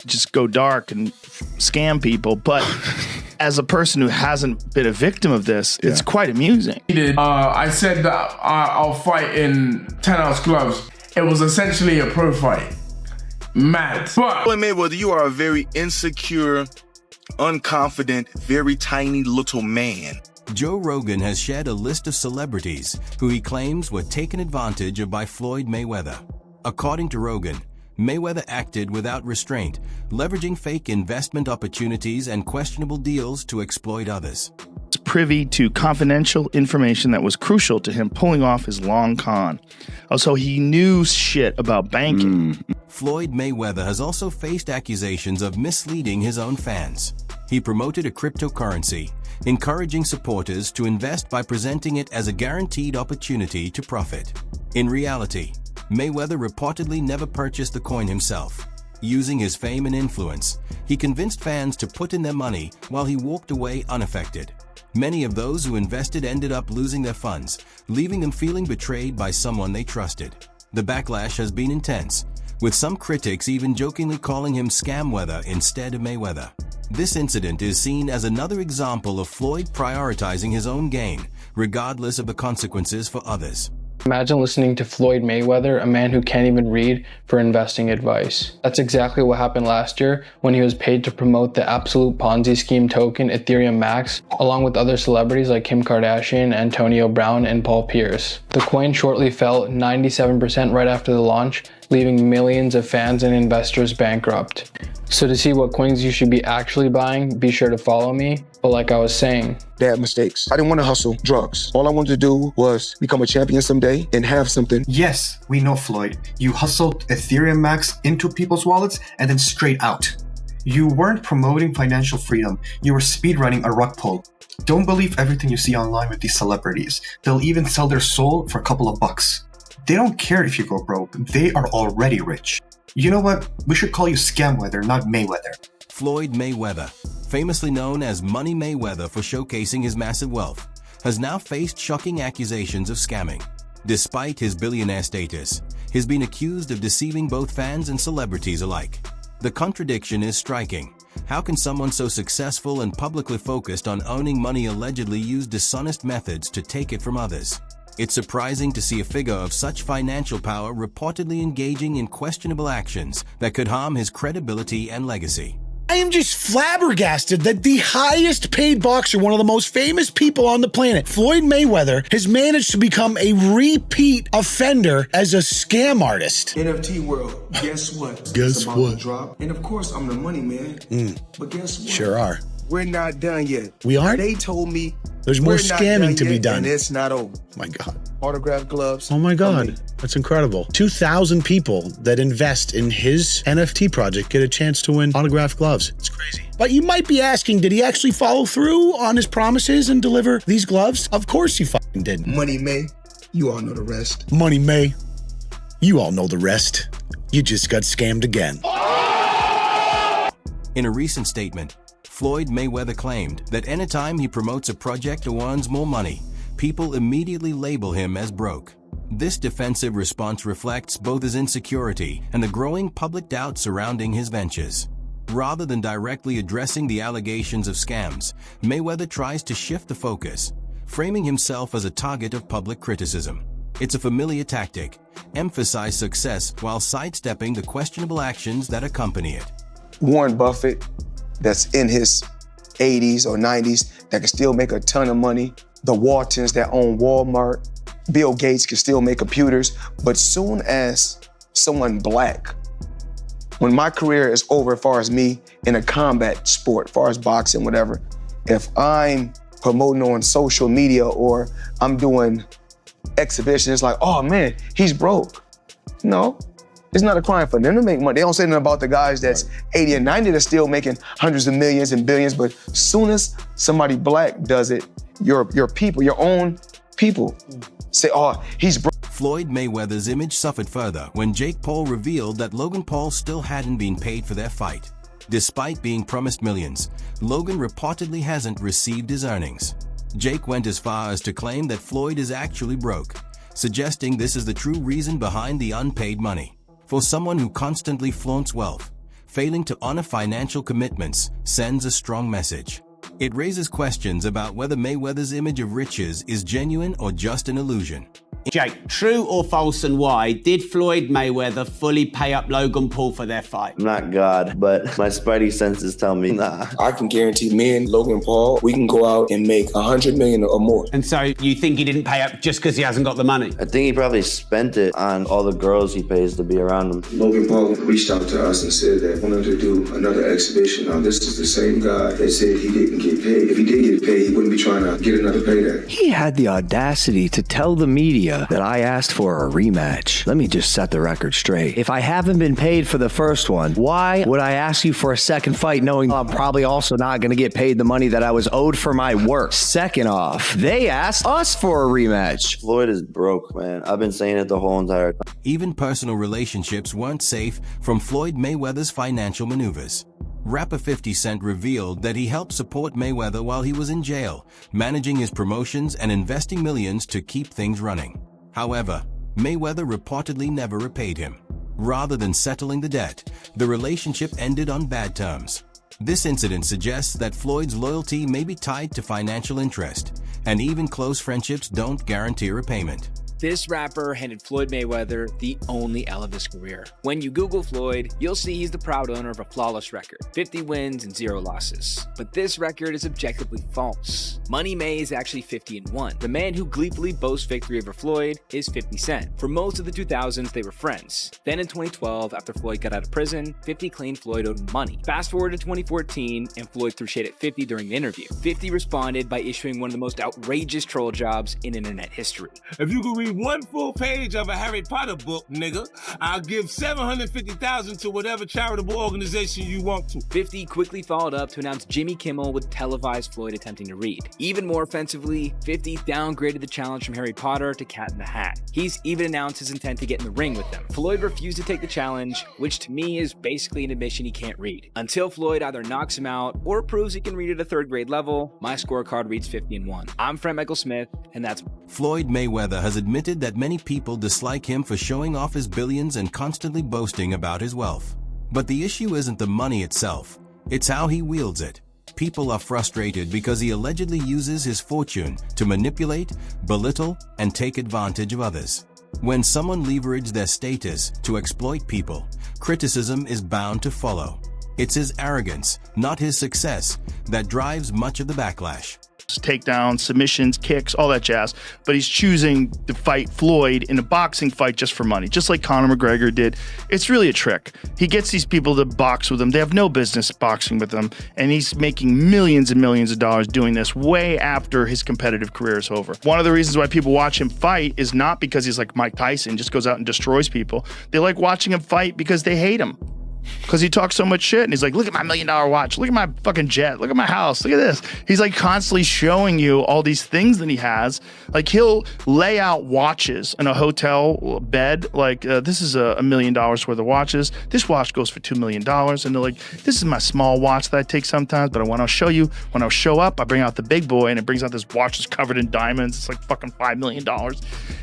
just go dark and scam people. But as a person who hasn't been a victim of this, it's quite amusing. I said that I'll fight in 10-ounce gloves. It was essentially a pro fight. Mad. But Floyd Mayweather, you are a very insecure, unconfident, very tiny little man. Joe Rogan has shared a list of celebrities who he claims were taken advantage of by Floyd Mayweather. According to Rogan, Mayweather acted without restraint, leveraging fake investment opportunities and questionable deals to exploit others. Privy to confidential information that was crucial to him pulling off his long con. Also, he knew shit about banking. Floyd Mayweather has also faced accusations of misleading his own fans. He promoted a cryptocurrency, encouraging supporters to invest by presenting it as a guaranteed opportunity to profit. In reality, Mayweather reportedly never purchased the coin himself. Using his fame and influence, he convinced fans to put in their money while he walked away unaffected. Many of those who invested ended up losing their funds, leaving them feeling betrayed by someone they trusted. The backlash has been intense, with some critics even jokingly calling him Scamweather instead of Mayweather. This incident is seen as another example of Floyd prioritizing his own gain, regardless of the consequences for others. Imagine listening to Floyd Mayweather, a man who can't even read, for investing advice. That's exactly what happened last year when he was paid to promote the absolute Ponzi scheme token Ethereum Max, along with other celebrities like Kim Kardashian, Antonio Brown, and Paul Pierce. The coin shortly fell 97% right after the launch, leaving millions of fans and investors bankrupt. So to see what coins you should be actually buying, be sure to follow me. But like I was saying, bad mistakes. I didn't want to hustle drugs. All I wanted to do was become a champion someday and have something. Yes, we know, Floyd. You hustled Ethereum Max into people's wallets and then straight out. You weren't promoting financial freedom. You were speedrunning a rug pull. Don't believe everything you see online with these celebrities. They'll even sell their soul for a couple of bucks. They don't care if you go broke. They are already rich. You know what? We should call you Scamweather, not Mayweather. Floyd Mayweather, famously known as Money Mayweather for showcasing his massive wealth, has now faced shocking accusations of scamming. Despite his billionaire status, he's been accused of deceiving both fans and celebrities alike. The contradiction is striking. How can someone so successful and publicly focused on owning money allegedly use dishonest methods to take it from others? It's surprising to see a figure of such financial power reportedly engaging in questionable actions that could harm his credibility and legacy. I am just flabbergasted that the highest paid boxer, one of the most famous people on the planet, Floyd Mayweather, has managed to become a repeat offender as a scam artist. NFT world, guess what? Guess what? Drop. And of course, I'm the money man. But guess what? Sure are. We're not done yet. We aren't? They told me there's more scamming to be done. And it's not over. My God. Autograph gloves. Oh my God. That's incredible. 2,000 people that invest in his NFT project get a chance to win autographed gloves. It's crazy. But you might be asking, did he actually follow through on his promises and deliver these gloves? Of course he fucking did. Money May, you all know the rest. Money May, you all know the rest. You just got scammed again. In a recent statement, Floyd Mayweather claimed that anytime he promotes a project or earns more money, people immediately label him as broke. This defensive response reflects both his insecurity and the growing public doubt surrounding his ventures. Rather than directly addressing the allegations of scams, Mayweather tries to shift the focus, framing himself as a target of public criticism. It's a familiar tactic: emphasize success while sidestepping the questionable actions that accompany it. Warren Buffett, that's in his 80s or 90s, that can still make a ton of money. The Waltons that own Walmart. Bill Gates can still make computers. But soon as someone black, when my career is over as far as me in a combat sport, as far as boxing, whatever, if I'm promoting on social media or I'm doing exhibitions, it's like, oh man, he's broke. No. It's not a crime for them to make money. They don't say nothing about the guys that's 80 and 90 that's still making hundreds of millions and billions, but soon as somebody black does it, your people, your own people say, oh, he's broke. Floyd Mayweather's image suffered further when Jake Paul revealed that Logan Paul still hadn't been paid for their fight. Despite being promised millions, Logan reportedly hasn't received his earnings. Jake went as far as to claim that Floyd is actually broke, suggesting this is the true reason behind the unpaid money. For someone who constantly flaunts wealth, failing to honor financial commitments sends a strong message. It raises questions about whether Mayweather's image of riches is genuine or just an illusion. Jake, true or false and why, did Floyd Mayweather fully pay up Logan Paul for their fight? I'm not God, but my spidey senses tell me nah. I can guarantee me and Logan Paul, we can go out and make $100 million or more. And so you think he didn't pay up just because he hasn't got the money? I think he probably spent it on all the girls he pays to be around him. Logan Paul reached out to us and said that he wanted to do another exhibition. Now, this is the same guy that said he didn't get paid. If he did get paid, he wouldn't be trying to get another payday. He had the audacity to tell the media that I asked for a rematch. Let me just set the record straight. If I haven't been paid for the first one, why would I ask you for a second fight knowing I'm probably also not going to get paid the money that I was owed for my work? Second off, they asked us for a rematch. Floyd is broke, man. I've been saying it the whole entire time. Even personal relationships weren't safe from Floyd Mayweather's financial maneuvers. Rapper 50 Cent revealed that he helped support Mayweather while he was in jail, managing his promotions and investing millions to keep things running. However, Mayweather reportedly never repaid him. Rather than settling the debt, the relationship ended on bad terms. This incident suggests that Floyd's loyalty may be tied to financial interest, and even close friendships don't guarantee repayment. This rapper handed Floyd Mayweather the only L of his career. When you Google Floyd, you'll see he's the proud owner of a flawless record, 50 wins and 0 losses. But this record is objectively false. Money May is actually 50-1. The man who gleefully boasts victory over Floyd is 50 Cent. For most of the 2000s, they were friends. Then in 2012, after Floyd got out of prison, 50 claimed Floyd owed him money. Fast forward to 2014, and Floyd threw shade at 50 during an interview. 50 responded by issuing one of the most outrageous troll jobs in internet history. If you could read one full page of a Harry Potter book, nigga, I'll give $750,000 to whatever charitable organization you want to. 50 quickly followed up to announce Jimmy Kimmel would televise Floyd attempting to read. Even more offensively, 50 downgraded the challenge from Harry Potter to Cat in the Hat. He's even announced his intent to get in the ring with them. Floyd refused to take the challenge, which to me is basically an admission he can't read. Until Floyd either knocks him out or proves he can read at a 3rd grade level, my scorecard reads 50-1. I'm Frank Michael Smith, and that's Floyd Mayweather has admitted that many people dislike him for showing off his billions and constantly boasting about his wealth. But the issue isn't the money itself, it's how he wields it. People are frustrated because he allegedly uses his fortune to manipulate, belittle, and take advantage of others. When someone leverages their status to exploit people, criticism is bound to follow. It's his arrogance, not his success, that drives much of the backlash. Takedowns, submissions, kicks, all that jazz. But he's choosing to fight Floyd in a boxing fight just for money, just like Conor McGregor did. It's really a trick. He gets these people to box with him. They have no business boxing with him. And he's making millions and millions of dollars doing this way after his competitive career is over. One of the reasons why people watch him fight is not because he's like Mike Tyson, just goes out and destroys people. They like watching him fight because they hate him. Because he talks so much shit and he's like, look at my $1 million watch, look at my fucking jet, look at my house, look at this. He's like constantly showing you all these things that he has. Like he'll lay out watches in a hotel bed, like this is $1 million worth of watches. This watch goes for $2 million. And they're like, this is my small watch that I take sometimes, but when I'll show you, when I'll show up, I bring out the big boy and it brings out this watch that's covered in diamonds. It's like fucking $5 million.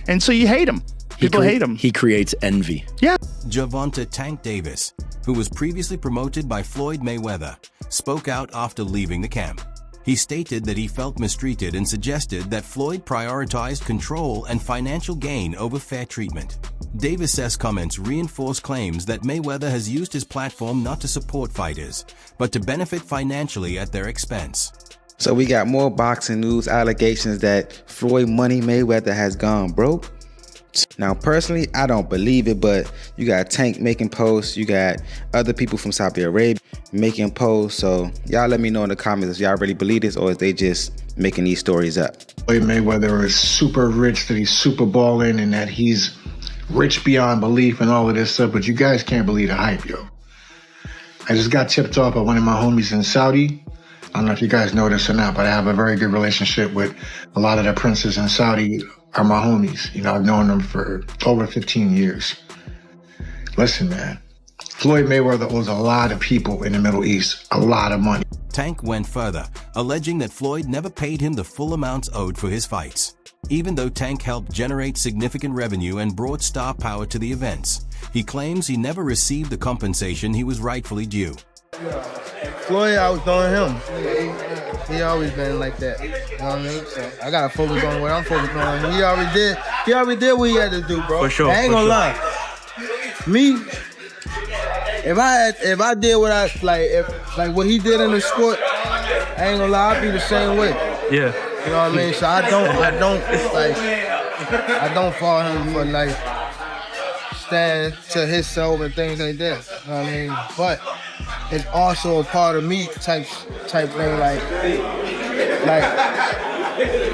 And so you hate him. People hate him. He creates envy. Yeah. Gervonta Tank Davis, who was previously promoted by Floyd Mayweather, spoke out after leaving the camp. He stated that he felt mistreated and suggested that Floyd prioritized control and financial gain over fair treatment. Davis's comments reinforce claims that Mayweather has used his platform not to support fighters, but to benefit financially at their expense. So we got more boxing news allegations that Floyd Money Mayweather has gone broke. Now, personally, I don't believe it, but you got Tank making posts, you got other people from Saudi Arabia making posts, so y'all let me know in the comments if y'all really believe this or if they just making these stories up. Floyd Mayweather is super rich, that he's super balling, and that he's rich beyond belief and all of this stuff, but you guys can't believe the hype, yo. I just got tipped off by one of my homies in Saudi. I don't know if you guys know this or not, but I have a very good relationship with a lot of the princes in Saudi are my homies. You know, I've known them for over 15 years. Listen, man, Floyd Mayweather owes a lot of people in the Middle East a lot of money. Tank went further, alleging that Floyd never paid him the full amounts owed for his fights. Even though Tank helped generate significant revenue and brought star power to the events, he claims he never received the compensation he was rightfully due. Floyd, I was throwing him. He always been like that. You know what I mean? So I gotta focus on what I'm focused on. He already did what he had to do, bro. For sure. I ain't gonna lie. Me, if I did what I like what he did in the sport, I ain't gonna lie, I'd be the same way. Yeah. You know what I mean? So I don't follow him for like stand to his self and things like that. You know what I mean? But it's also a part of me type thing, like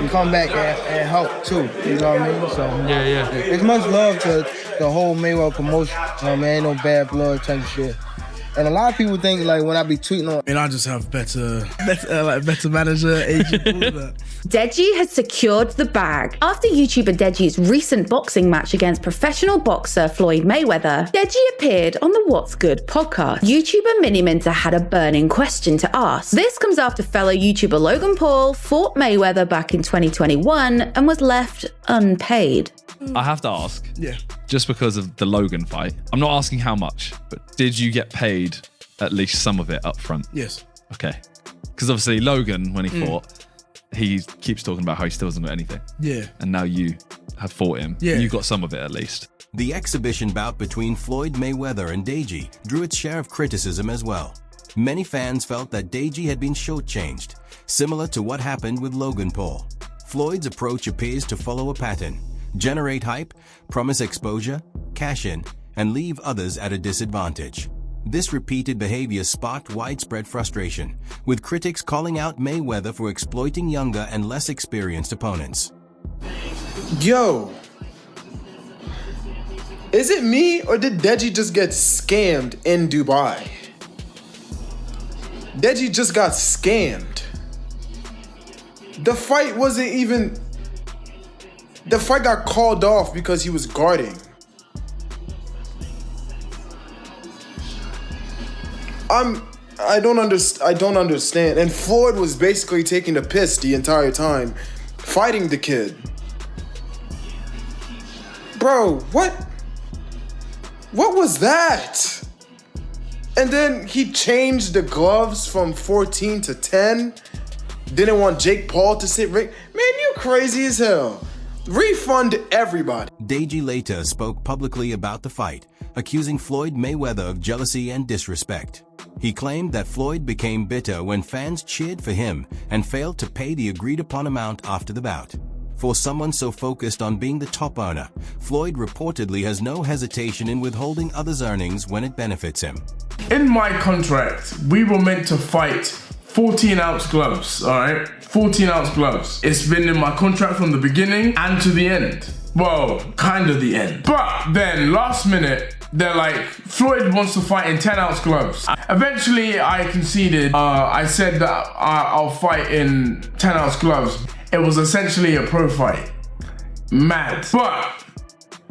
you come back and help too. You know what I mean? So yeah. It's much love to the whole Mayweather promotion. You know what I mean? Ain't no bad blood type shit. And a lot of people think like when I be tweeting on, I just have better manager, agent, all of that. Deji has secured the bag. After YouTuber Deji's recent boxing match against professional boxer Floyd Mayweather, Deji appeared on the What's Good podcast. YouTuber Mini Minter had a burning question to ask. This comes after fellow YouTuber Logan Paul fought Mayweather back in 2021 and was left unpaid. I have to ask. Yeah. Just because of the Logan fight, I'm not asking how much, but did you get paid at least some of it up front? Yes. Okay. Because obviously Logan, when he fought, he keeps talking about how he still doesn't know anything. Yeah. And now you have fought him. Yeah. You got some of it at least. The exhibition bout between Floyd Mayweather and Deji drew its share of criticism as well. Many fans felt that Deji had been shortchanged, similar to what happened with Logan Paul. Floyd's approach appears to follow a pattern: generate hype, promise exposure, cash in, and leave others at a disadvantage. This repeated behavior sparked widespread frustration, with critics calling out Mayweather for exploiting younger and less experienced opponents. Yo, is it me or did Deji just get scammed in Dubai? Deji just got scammed. The fight wasn't even... The fight got called off because he was guarding. I don't understand. And Floyd was basically taking the piss the entire time, fighting the kid. Bro, what? What was that? And then he changed the gloves from 14 to 10. Didn't want Jake Paul to sit ring. Man, you crazy as hell. Refund everybody. Deji later spoke publicly about the fight, accusing Floyd Mayweather of jealousy and disrespect. He claimed that Floyd became bitter when fans cheered for him and failed to pay the agreed-upon amount after the bout. For someone so focused on being the top earner, Floyd reportedly has no hesitation in withholding others' earnings when it benefits him. In my contract, we were meant to fight 14-ounce gloves, all right? 14-ounce gloves. It's been in my contract from the beginning and to the end. Well, kind of the end. But then last minute, they're like, Floyd wants to fight in 10-ounce gloves. Eventually, I conceded. I said that I'll fight in 10-ounce gloves. It was essentially a pro fight. Mad. But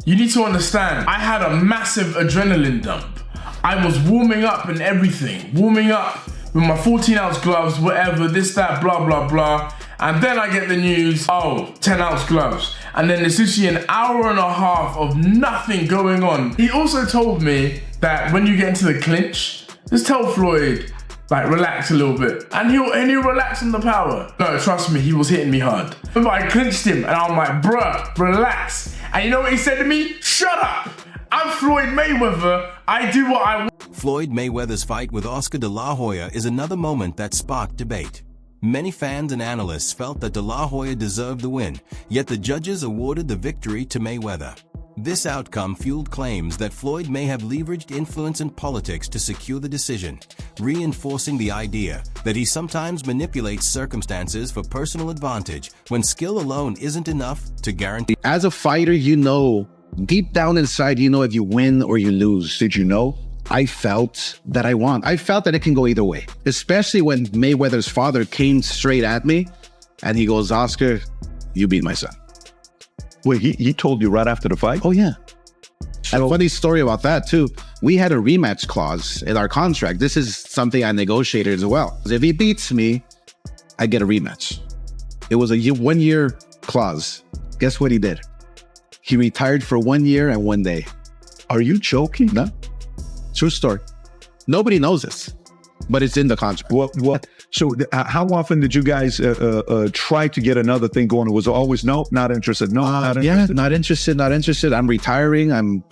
you need to understand, I had a massive adrenaline dump. I was warming up and everything. Warming up with my 14-ounce gloves, whatever, this, that, blah, blah, blah. And then I get the news, 10-ounce gloves. And then it's literally an hour and a half of nothing going on. He also told me that when you get into the clinch, just tell Floyd, like, relax a little bit. And he'll relax on the power. No, trust me, he was hitting me hard. Remember, I clinched him and I'm like, bruh, relax. And you know what he said to me? Shut up. I'm Floyd Mayweather. I do what I want. Floyd Mayweather's fight with Oscar de la Hoya is another moment that sparked debate. Many fans and analysts felt that de la Hoya deserved the win, yet the judges awarded the victory to Mayweather. This outcome fueled claims that Floyd may have leveraged influence in politics to secure the decision, reinforcing the idea that he sometimes manipulates circumstances for personal advantage when skill alone isn't enough to guarantee. As a fighter, you know, deep down inside, you know if you win or you lose. Did you know? I felt that I won. I felt that it can go either way, especially when Mayweather's father came straight at me and he goes, Oscar, you beat my son. Wait, he told you right after the fight? Oh, yeah. A funny story about that too. We had a rematch clause in our contract. This is something I negotiated as well. If he beats me, I get a rematch. It was a 1 year clause. Guess what he did? He retired for 1 year and 1 day. Are you joking? No. True story. Nobody knows this, but it's in the contract. What? So how often did you guys try to get another thing going? It was always no, not interested. No, not interested. Yeah, not interested. I'm retiring. I'm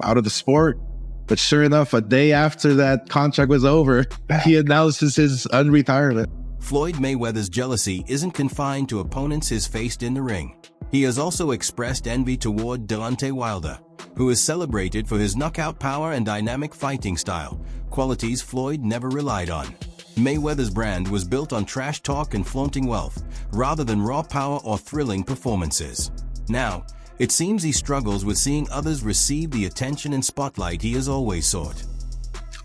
out of the sport. But sure enough, a day after that contract was over, he announces his unretirement. Floyd Mayweather's jealousy isn't confined to opponents he's faced in the ring. He has also expressed envy toward Deontay Wilder, who is celebrated for his knockout power and dynamic fighting style, qualities Floyd never relied on. Mayweather's brand was built on trash talk and flaunting wealth, rather than raw power or thrilling performances. Now, it seems he struggles with seeing others receive the attention and spotlight he has always sought.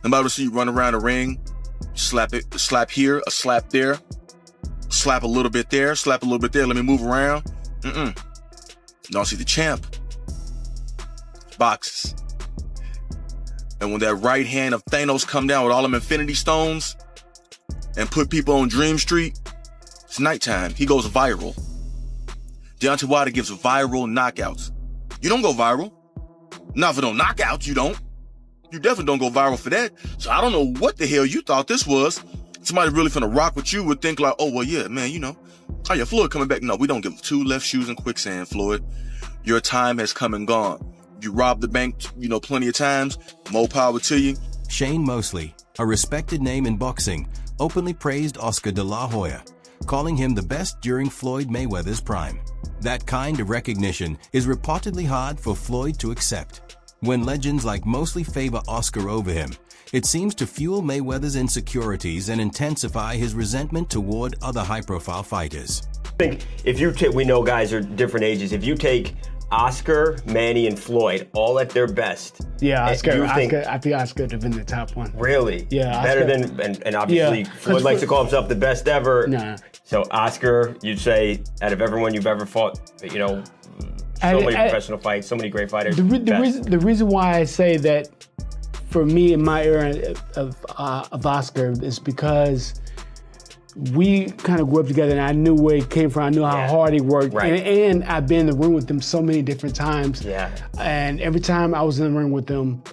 I'm about to see you run around the ring, slap it, slap here, a slap there, slap a little bit there, slap a little bit there, let me move around. Y'all see the champ. Boxes. And when that right hand of Thanos come down with all them infinity stones and put people on Dream Street, it's nighttime. He goes viral. Deontay Wilder gives viral knockouts. You don't go viral. Not for no knockouts, you don't. You definitely don't go viral for that. So I don't know what the hell you thought this was. Somebody really finna rock with you would think like, oh, well, yeah, man, you know. Oh, yeah, Floyd coming back. No, we don't give two left shoes in quicksand, Floyd. Your time has come and gone. You robbed the bank, plenty of times. More power to you. Shane Mosley, a respected name in boxing, openly praised Oscar de la Hoya, calling him the best during Floyd Mayweather's prime. That kind of recognition is reportedly hard for Floyd to accept. When legends like Mosley favor Oscar over him, it seems to fuel Mayweather's insecurities and intensify his resentment toward other high-profile fighters. I think if you take, we know guys are different ages. If you take Oscar, Manny, and Floyd all at their best. Yeah, I think Oscar would have been the top one. Really? Yeah. Better than, and obviously Floyd likes to call himself the best ever. Nah. So Oscar, you'd say, out of everyone you've ever fought, so many professional fights, so many great fighters. The reason why I say that for me in my era of Oscar is because we kind of grew up together and I knew where he came from. I knew how hard he worked. Right. And I've been in the ring with him so many different times. Yeah. And every time I was in the ring with him,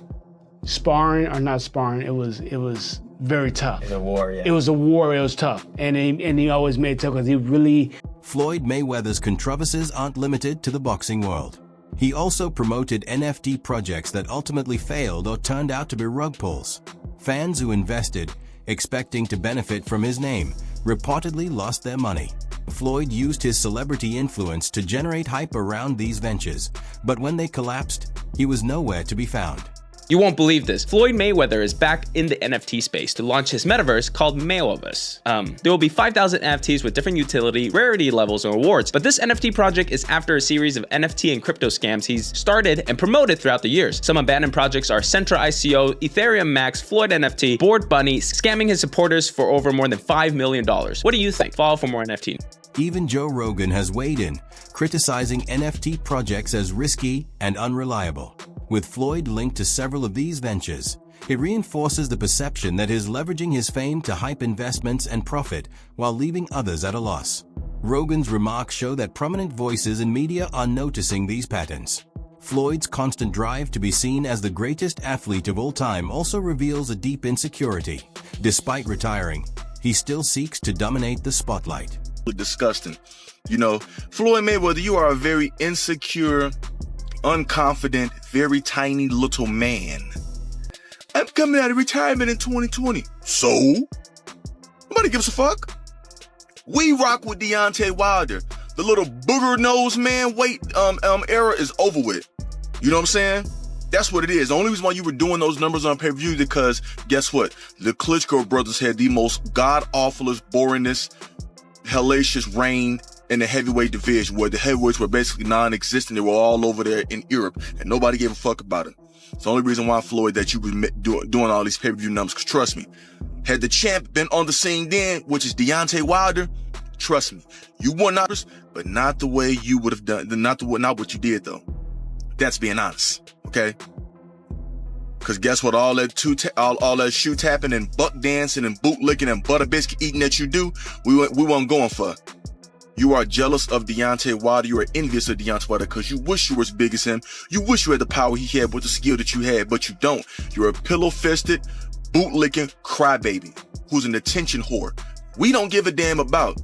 sparring or not sparring, it was very tough. It was a war, yeah. It was a war, it was tough. And he always made it tough because he really... Floyd Mayweather's controversies aren't limited to the boxing world. He also promoted NFT projects that ultimately failed or turned out to be rug pulls. Fans who invested, expecting to benefit from his name, reportedly lost their money. Floyd used his celebrity influence to generate hype around these ventures, but when they collapsed, he was nowhere to be found. You won't believe this. Floyd Mayweather is back in the NFT space to launch his metaverse called Mayweatherverse. There will be 5,000 NFTs with different utility, rarity levels, and rewards. But this NFT project is after a series of NFT and crypto scams he's started and promoted throughout the years. Some abandoned projects are Centra ICO, Ethereum Max, Floyd NFT, Bored Bunny, scamming his supporters for over more than $5 million. What do you think? Follow for more NFT. Even Joe Rogan has weighed in, criticizing NFT projects as risky and unreliable. With Floyd linked to several of these ventures, it reinforces the perception that he's leveraging his fame to hype investments and profit while leaving others at a loss. Rogan's remarks show that prominent voices in media are noticing these patterns. Floyd's constant drive to be seen as the greatest athlete of all time also reveals a deep insecurity. Despite retiring, he still seeks to dominate the spotlight. Disgusting. Floyd Mayweather, you are a very insecure, unconfident, very tiny little man. I'm coming out of retirement in 2020. So? Nobody gives a fuck. We rock with Deontay Wilder. The little booger nose man era is over with. You know what I'm saying? That's what it is. The only reason why you were doing those numbers on pay-per-view because guess what? The Klitschko brothers had the most god-awfulest, boringest, hellacious reign in the heavyweight division where the heavyweights were basically non-existent. They were all over there in Europe and nobody gave a fuck about it. It's the only reason why, Floyd, that you were doing all these pay-per-view numbers, because trust me, had the champ been on the scene then, which is Deontay Wilder, trust me, you won numbers, but not the way you would have done, not what you did though. That's being honest, okay? Because guess what? All that all that shoe tapping and buck dancing and bootlicking and butter biscuit eating that you do, we weren't going for. You are jealous of Deontay Wilder. You are envious of Deontay Wilder because you wish you were as big as him. You wish you had the power he had with the skill that you had, but you don't. You're a pillow-fisted, bootlicking crybaby who's an attention whore. We don't give a damn about.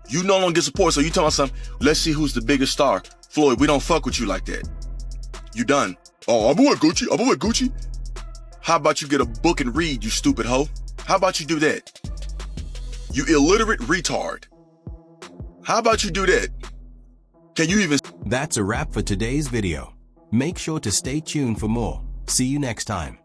You no longer get support, so you telling something, let's see who's the biggest star. Floyd, we don't fuck with you like that. You done. Oh, I'm with Gucci. How about you get a book and read, you stupid hoe? How about you do that? You illiterate retard. How about you do that? Can you even... That's a wrap for today's video. Make sure to stay tuned for more. See you next time.